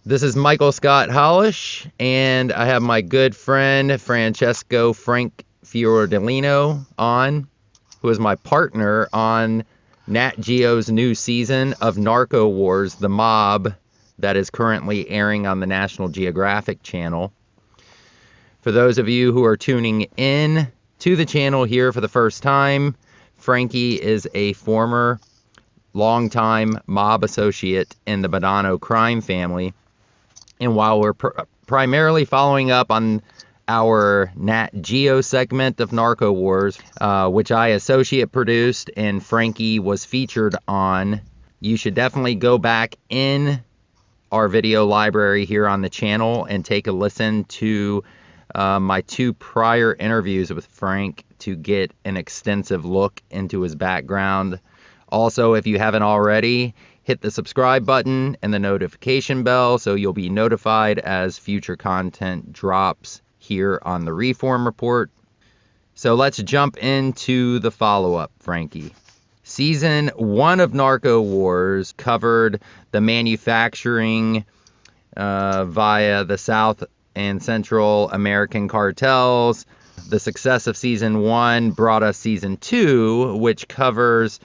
This is Michael Scott Hollash, and I have my good friend Francesco Frank Fiordilino on, who is my partner on Nat Geo's new season of Narco Wars, The Mob, that is currently airing on the National Geographic channel. For those of you who are tuning in to the channel here for the first time, Frankie is a former longtime mob associate in the Bonanno crime family. And while we're primarily following up on our Nat Geo segment of Narco Wars, which I associate produced and Frankie was featured on, you should definitely go back in our video library here on the channel and take a listen to my two prior interviews with Frank to get an extensive look into his background. Also, if you haven't already, hit the subscribe button and the notification bell so you'll be notified as future content drops here on the Reform Report. So let's jump into the follow-up, Frankie. Season 1 of Narco Wars covered the manufacturing via the South and Central American cartels. The success of Season 1 brought us Season 2, which covers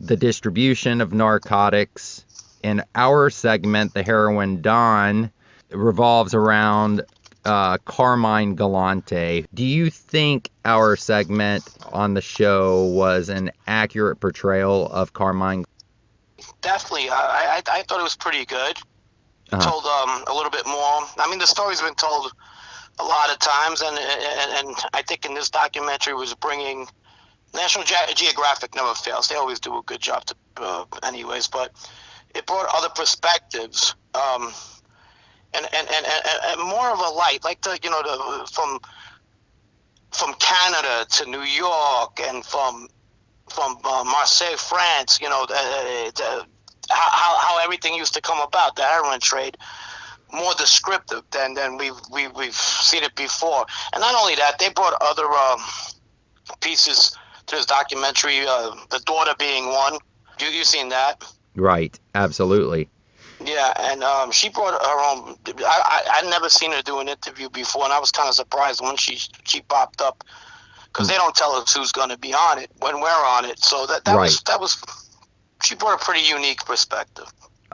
the distribution of narcotics. In our segment, the Heroin Don, revolves around Carmine Galante. Do you think our segment on the show was an accurate portrayal of Carmine? Definitely. I thought it was pretty good. It told a little bit more. I mean, the story's been told a lot of times, and I think in this documentary was bringing National Geographic never fails. They always do a good job anyways, but it brought other perspectives and more of a light, like from Canada to New York and from Marseille, France. How everything used to come about, the heroin trade, more descriptive than we've seen it before. And not only that, they brought other pieces to this documentary, the daughter being one. You seen that? Right, absolutely. Yeah, and she brought her own. I'd never seen her do an interview before, and I was kind of surprised when she popped up, because they don't tell us who's going to be on it when we're on it. So that was she brought a pretty unique perspective.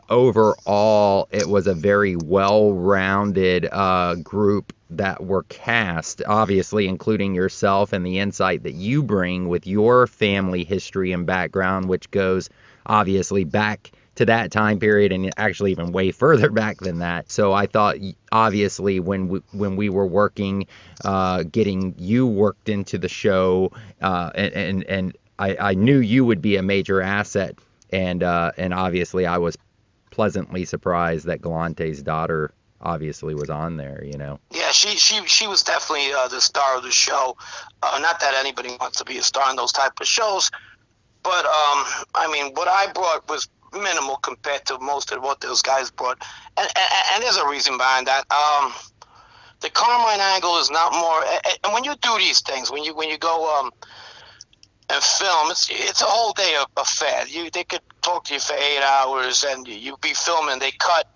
Overall, it was a very well-rounded group that were cast, obviously including yourself and the insight that you bring with your family history and background, which goes obviously back to that time period and actually even way further back than that. So I thought, obviously, when we were working, getting you worked into the show, and I knew you would be a major asset, and obviously I was pleasantly surprised that Galante's daughter obviously was on there, Yeah, she was definitely the star of the show. Not that anybody wants to be a star in those type of shows, but I mean, what I brought was minimal compared to most of what those guys brought, and there's a reason behind that. The Carmine angle is not more, and when you do these things, when you go and film, it's a whole day affair. They could talk to you for 8 hours, and you be filming. They cut,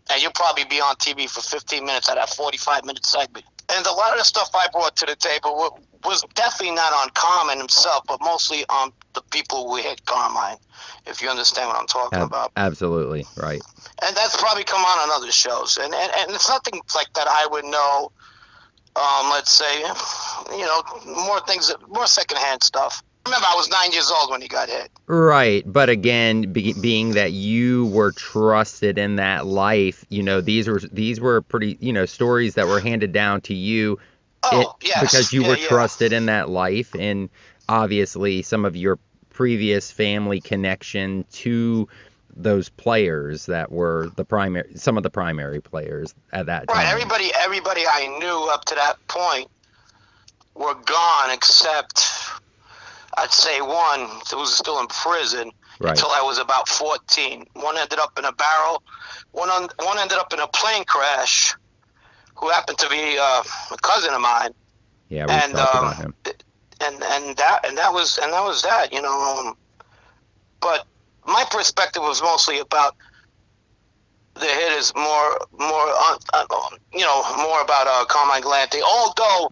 and you'll probably be on TV for 15 minutes at that 45-minute segment. And a lot of the stuff I brought to the table was definitely not on Carmine himself, but mostly on the people who hit Carmine, if you understand what I'm talking about. Absolutely, right. And that's probably come on other shows. And it's nothing like that I would know, let's say, more secondhand stuff. Remember, I was 9 years old when he got hit. Right, but again, being that you were trusted in that life, these were pretty, stories that were handed down to you. Yes. Because you were trusted in that life, and obviously some of your previous family connection to those players that were some of the primary players at that time. Right, everybody I knew up to that point were gone, except I'd say one who was still in prison until I was about 14. One ended up in a barrel. One ended up in a plane crash, who happened to be a cousin of mine. Yeah, we talked about him. And that was that. But my perspective was mostly about the hit is more more about Carmine Galante. Although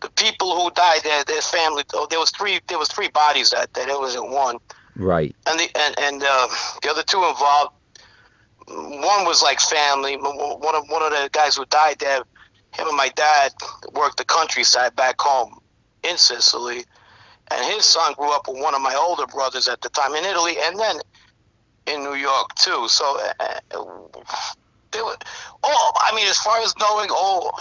the people who died, their family, there was three bodies that day. There wasn't one. Right. And the other two involved. One was like family. One of the guys who died there, him and my dad worked the countryside back home in Sicily, and his son grew up with one of my older brothers at the time in Italy, and then in New York too. So they were as far as knowing all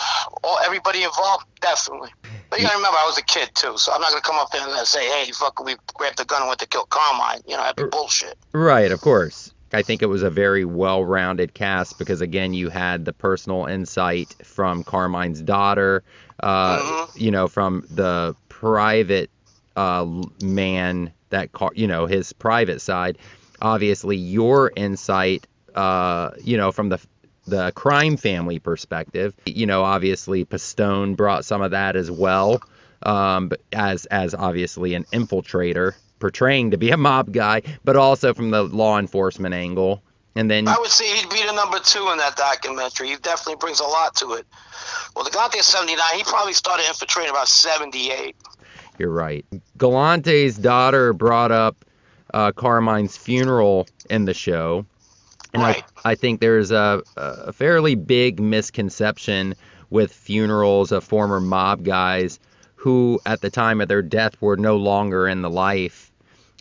everybody involved, definitely. But you gotta remember, I was a kid too, so I'm not gonna come up there and say, "Hey, fuck, we grabbed the gun and went to kill Carmine." That'd be bullshit. Right, of course. I think it was a very well-rounded cast because, again, you had the personal insight from Carmine's daughter, from the private man his private side. Obviously, your insight, from the crime family perspective. Obviously, Pistone brought some of that as well, but as obviously an infiltrator, portraying to be a mob guy, but also from the law enforcement angle. And then I would say he'd be the number 2 in that documentary. He definitely brings a lot to it. Well, the Galante is 79. He probably started infiltrating about 78. You're right. Galante's daughter brought up Carmine's funeral in the show. And right. I think there's a fairly big misconception with funerals of former mob guys who, at the time of their death, were no longer in the life.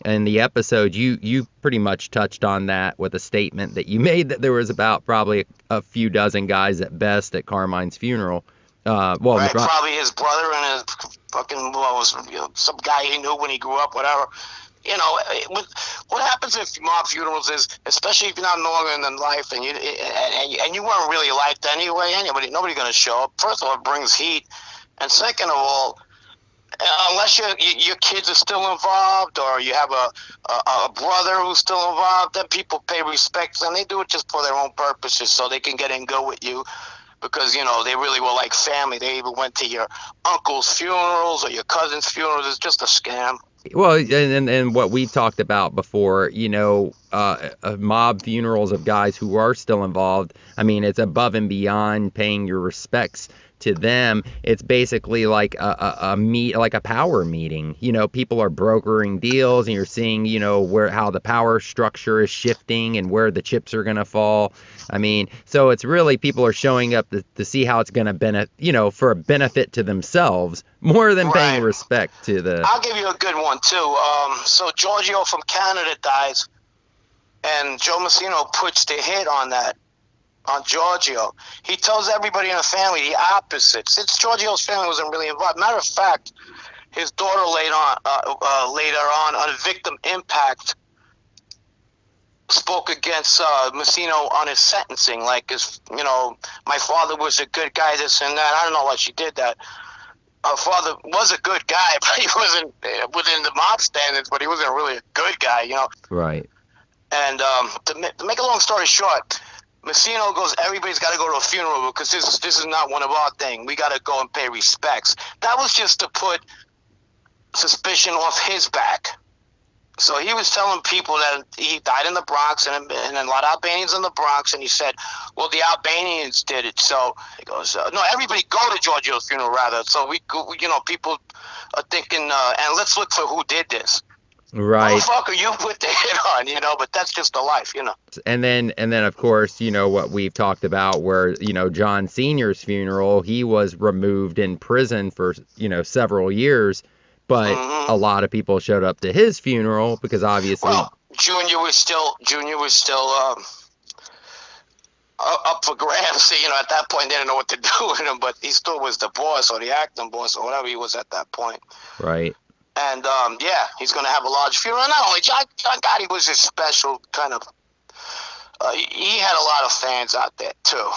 In the episode, you pretty much touched on that with a statement that you made that there was about probably a few dozen guys at best at Carmine's funeral. Probably his brother and his fucking some guy he knew when he grew up, whatever. What happens if mob funerals is, especially if you're not no longer in life and you weren't really liked anyway. Nobody's gonna show up. First of all, it brings heat, and second of all, unless your kids are still involved or you have a brother who's still involved, then people pay respect, and they do it just for their own purposes, so they can get in go with you. Because, they really were like family. They even went to your uncle's funerals or your cousin's funerals. It's just a scam. Well, and what we talked about before, mob funerals of guys who are still involved. I mean, it's above and beyond paying your respects to them. It's basically like a power meeting. People are brokering deals, and you're seeing, how the power structure is shifting and where the chips are going to fall. I mean, so it's really people are showing up to see how it's going to benefit, for a benefit to themselves more than paying respect to the. I'll give you a good one too. So Giorgio from Canada dies, and Joe Massino puts the hit on Giorgio. He tells everybody in the family the opposite. Since Giorgio's family wasn't really involved. Matter of fact, his daughter later on a victim impact spoke against Massino on his sentencing. Like, my father was a good guy, this and that. I don't know why she did that. Her father was a good guy, but he wasn't within the mob standards, but he wasn't really a good guy, Right. And to make a long story short, Massino goes, everybody's got to go to a funeral because this is not one of our thing. We got to go and pay respects. That was just to put suspicion off his back. So he was telling people that he died in the Bronx and a lot of Albanians in the Bronx, and he said, well, the Albanians did it. So he goes, no, everybody go to Giorgio's funeral rather. So people are thinking, and let's look for who did this. Right. Motherfucker, you put the hit on, but that's just the life, And then of course, what we've talked about where, John Sr.'s funeral, he was removed in prison for, several years, but a lot of people showed up to his funeral because obviously. Well, Junior was still up for grabs. At that point they didn't know what to do with him, but he still was the boss or the acting boss or whatever he was at that point. Right. And, he's going to have a large funeral. Not only John Gotti was a special kind of, he had a lot of fans out there, too.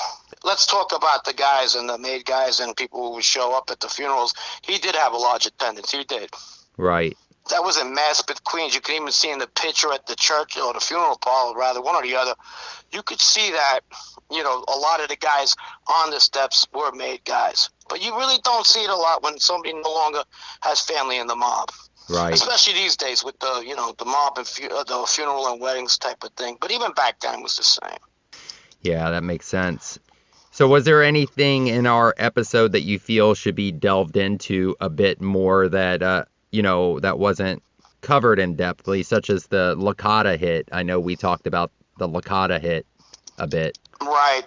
Let's talk about the guys and the maid guys and people who would show up at the funerals. He did have a large attendance. He did. Right. That was in Maspeth, Queens. You can even see in the picture at the church, or the funeral parlor, rather, one or the other. You could see that, a lot of the guys on the steps were maid guys. But you really don't see it a lot when somebody no longer has family in the mob. Right. Especially these days with the, the mob and the funeral and weddings type of thing. But even back then it was the same. Yeah, that makes sense. So was there anything in our episode that you feel should be delved into a bit more that, that wasn't covered in depthly, such as the Licata hit? I know we talked about the Licata hit a bit. Right.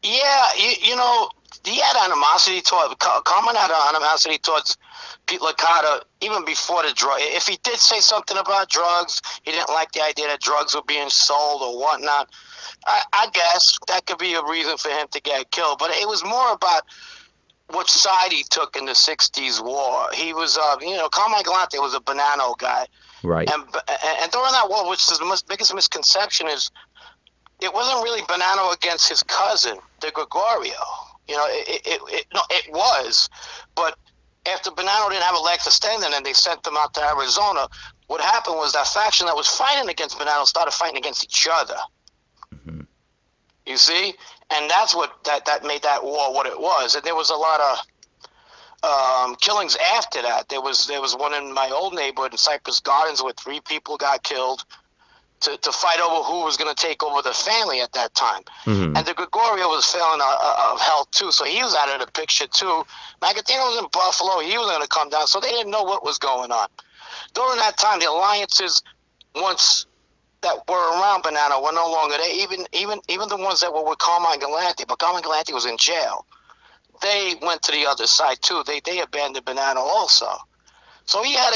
Yeah, he had animosity toward, Carmine had animosity towards Pete Licata even before the drug. If he did say something about drugs, he didn't like the idea that drugs were being sold or whatnot. I guess that could be a reason for him to get killed, but it was more about which side he took in the 60s war. He was, Carmine Galante was a Bonanno guy. Right. And during that war, which is the biggest misconception, is it wasn't really Bonanno against his cousin, De Gregorio. It was. But after Bonanno didn't have a leg to stand in and they sent them out to Arizona, what happened was that faction that was fighting against Bonanno started fighting against each other. Mm-hmm. You see? And that's what that made that war what it was. And there was a lot of killings after that. There was one in my old neighborhood in Cypress Gardens where 3 people got killed to fight over who was going to take over the family at that time. Mm-hmm. And De Gregorio was failing of health too, so he was out of the picture too. Magatino was in Buffalo. He was going to come down, so they didn't know what was going on. During that time, the alliances, once that were around Bonanno, were no longer there. Even the ones that were with Carmine Galante, but Carmine Galante was in jail. They went to the other side too. They abandoned Bonanno also. So he had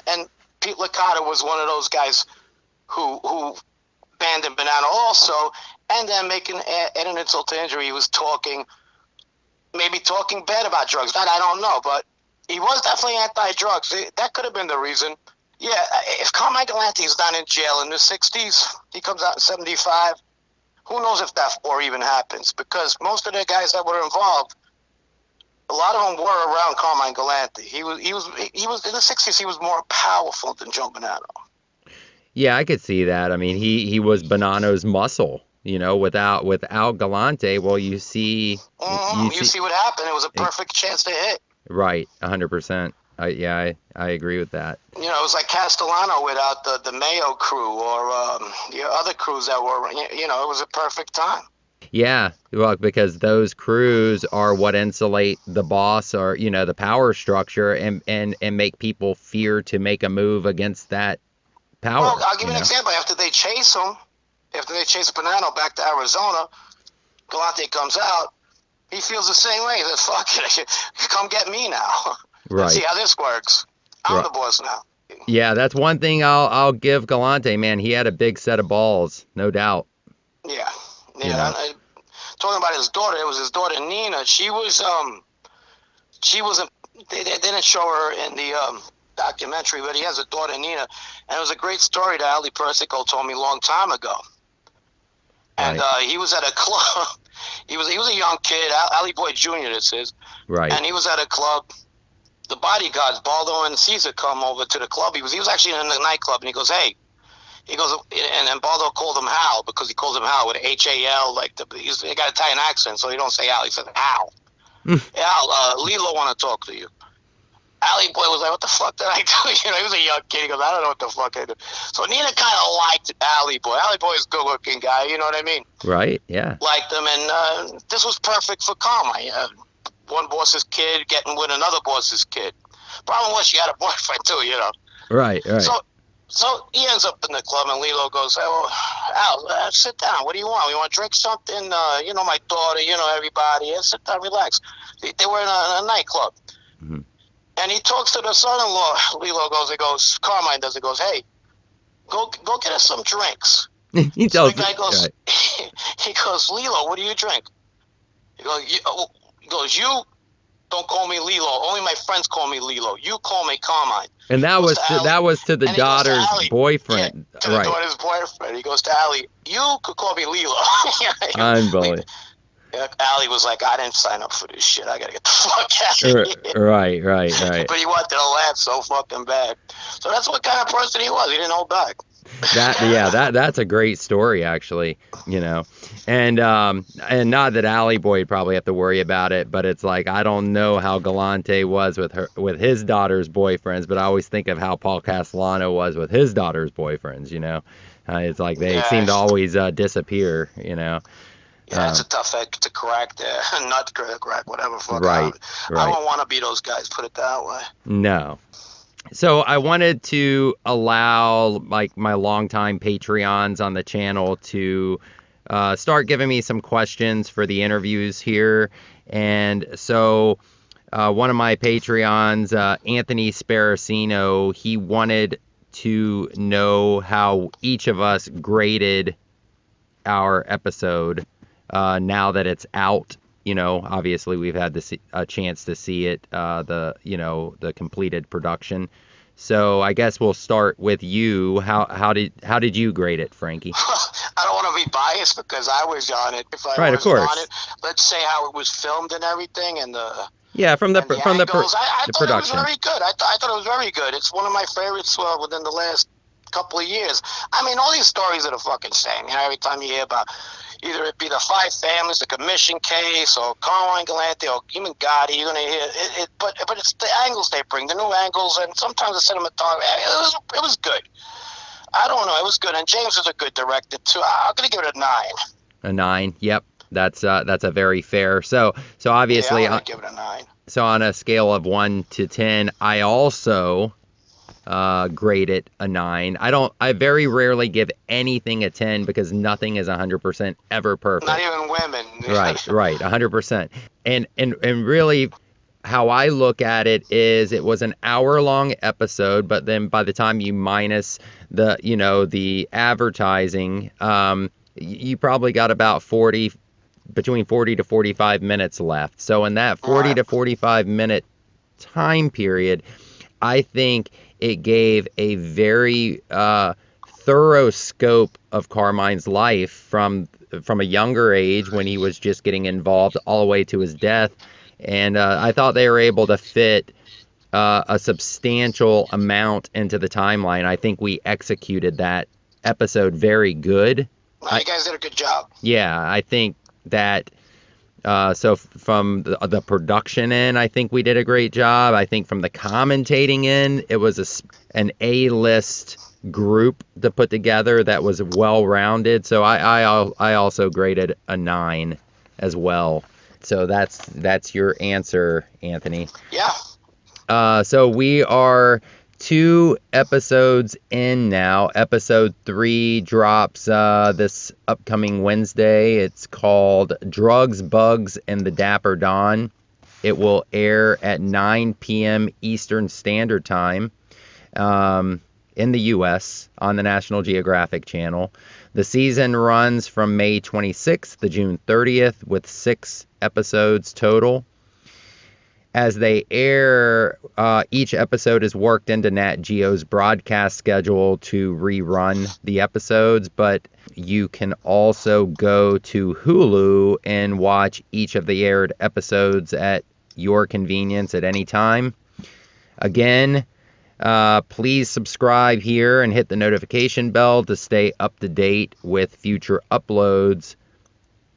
and Pete Licata was one of those guys who abandoned Bonanno also, and then making an insult to injury. He was maybe talking bad about drugs. That I don't know, but he was definitely anti-drugs. That could have been the reason. Yeah, if Carmine Galante is down in jail in the 60s, he comes out in 75, who knows if that war even happens? Because most of the guys that were involved, a lot of them were around Carmine Galante. He was in the 60s. He was more powerful than Joe Bonanno. Yeah, I could see that. I mean, he was Bonanno's muscle. Without Galante, well, you see what happened. It was a perfect chance to hit. Right, 100%. I agree with that. It was like Castellano without the Mayo crew or the other crews that were, it was a perfect time. Yeah, well, because those crews are what insulate the boss or, the power structure and make people fear to make a move against that power. Well, I'll give you an example. After they chase Bonanno back to Arizona, Galante comes out. He feels the same way. He says, fuck it, come get me now. Right. Let's see how this works. I'm the boss now. Yeah, that's one thing I'll give Galante, man. He had a big set of balls, no doubt. Yeah. Talking about his daughter, it was his daughter Nina. She wasn't. They didn't show her in the documentary, but he has a daughter Nina, and it was a great story that Ali Persico told me a long time ago. And he was at a club. He was a young kid, Ali Boy Jr. This is. Right. And he was at a club. The bodyguards, Baldo and Caesar, come over to the club. He was actually in the nightclub, and he goes, hey. He goes, and Baldo called him Hal because he calls him Hal with H-A-L. He got an Italian accent, so he don't say Hal. He says Hal. Hal, Lilo want to talk to you. Ali Boy was like, what the fuck did I do? He was a young kid. He goes, I don't know what the fuck I did. So Nina kind of liked Ali Boy. Ali Boy is a good-looking guy, you know what I mean? Right, yeah. Liked him, and this was perfect for Carmine. One boss's kid getting with another boss's kid. Problem was she had a boyfriend too, Right. So he ends up in the club, and Lilo goes, oh, Al, sit down. What do you want? You want to drink something? My daughter, everybody. Sit down, relax. They were in a nightclub. Mm-hmm. And he talks to the son-in-law. Lilo goes, Carmine does it, goes, hey, go get us some drinks. He tells the guy goes, right. He goes, Lilo, what do you drink? He goes, you don't call me Lilo. Only my friends call me Lilo. You call me Carmine. And that was to the daughter's boyfriend. Yeah, to the daughter's boyfriend. He goes to Ali, you could call me Lilo. Unbelievable. Ali was like, I didn't sign up for this shit. I got to get the fuck out of here. Right. But he wanted to laugh so fucking bad. So that's what kind of person he was. He didn't hold back. That's a great story, actually, and not that Allie Boy would probably have to worry about it, but it's like, I don't know how Galante was with his daughter's boyfriends, but I always think of how Paul Castellano was with his daughter's boyfriends. It's like they seem to always disappear. Yeah, it's a tough egg to crack there. Not to crack, whatever. Right. I don't want to be those guys, put it that way. No. So I wanted to allow my longtime Patreons on the channel to start giving me some questions for the interviews here. And so one of my Patreons, Anthony Sparacino, he wanted to know how each of us graded our episode now that it's out. Obviously we've had a chance to see it, the completed production. So I guess we'll start with you. How did you grade it, Frankie? I don't want to be biased because I was on it. If I right, was of course. On it, let's say how it was filmed and everything, and from the production. I thought it was very good. I thought it was very good. It's one of my favorites within the last couple of years. I mean, all these stories are the fucking same. Every time you hear about either it be the five families, the commission case, or Carmine Galante, or even Gotti, you're gonna hear it. But it's the angles they bring, the new angles, and sometimes the cinematography. It was good. I don't know, it was good, and James was a good director too. I'm gonna give it a 9. A 9, yep. That's a very fair. So obviously, I'm gonna give it a 9. So on a scale of 1 to 10, I also grade it a 9. I very rarely give anything a 10 because nothing is 100% ever perfect. Not even women. Right, 100%. And really, how I look at it is, it was an hour-long episode, but then by the time you minus the advertising, you probably got about between 40 to 45 minutes left. So in that 40 to 45 minute time period, I think it gave a very thorough scope of Carmine's life from a younger age when he was just getting involved all the way to his death. And I thought they were able to fit a substantial amount into the timeline. I think we executed that episode very good. Well, you guys did a good job. Yeah, I think that so from the production end, I think we did a great job. I think from the commentating end, it was an A-list group to put together that was well-rounded. So I also graded a 9 as well. So that's your answer, Anthony. Yeah. So we are 2 episodes in now. Episode 3 drops this upcoming Wednesday. It's called Drugs, Bugs, and the Dapper Dawn. It will air at 9 p.m. Eastern Standard Time in the U.S. on the National Geographic channel. The season runs from May 26th to June 30th with 6 episodes total. As they air, each episode is worked into Nat Geo's broadcast schedule to rerun the episodes, but you can also go to Hulu and watch each of the aired episodes at your convenience at any time. Again, please subscribe here and hit the notification bell to stay up to date with future uploads,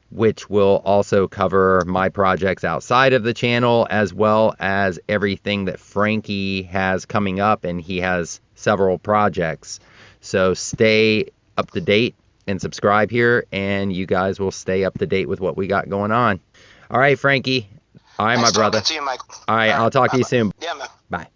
which will also cover my projects outside of the channel, as well as everything that Frankie has coming up, and he has several projects. So stay up to date and subscribe here, and you guys will stay up to date with what we got going on. All right, Frankie. All right, my brother. To you, Michael. All right, I'll talk to you soon. Yeah, man. Bye.